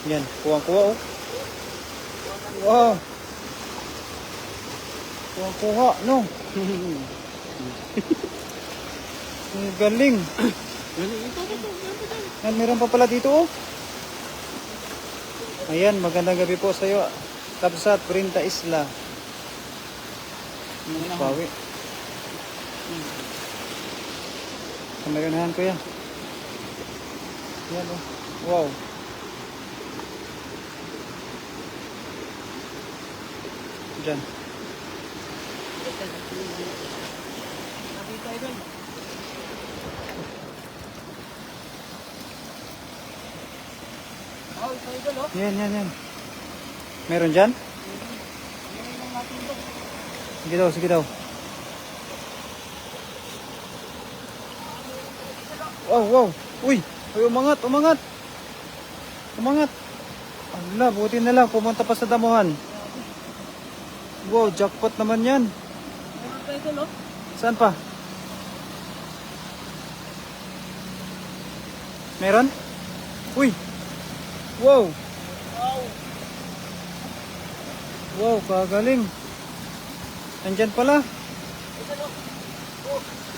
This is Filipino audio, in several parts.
Yan, kuha-kuha oh. Wow. Kuha-kuha, no? Ang galing. Yan, meron pa pala dito oh. Ayan, magandang gabi po sa iyo. Kapsat, Brinta Isla. Bawi. Kamerahan ko yan. Yan oh. Wow. Diyan. Yan. Meron dyan? Sige daw. Wow. Uy, umangat. Ala, buti na lang, pumunta pa sa damuhan. Wow, jackpot naman yan. Saan pa? Meron? Uy! Wow! Wow, kagaling. Nandyan pala.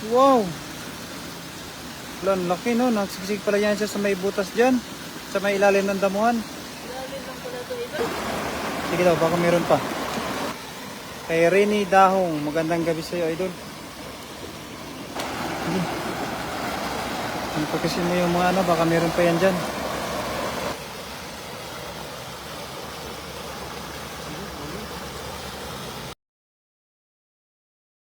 Wow! Lan, laki no. Nagsigsig pala yan siya sa may butas dyan. Sa may ilalim ng damuhan. Sige daw, baka meron pa. Kay Rene Dahong, magandang gabi sa iyo, idol. Pagkasin mo yung mga ano, baka meron pa yan dyan.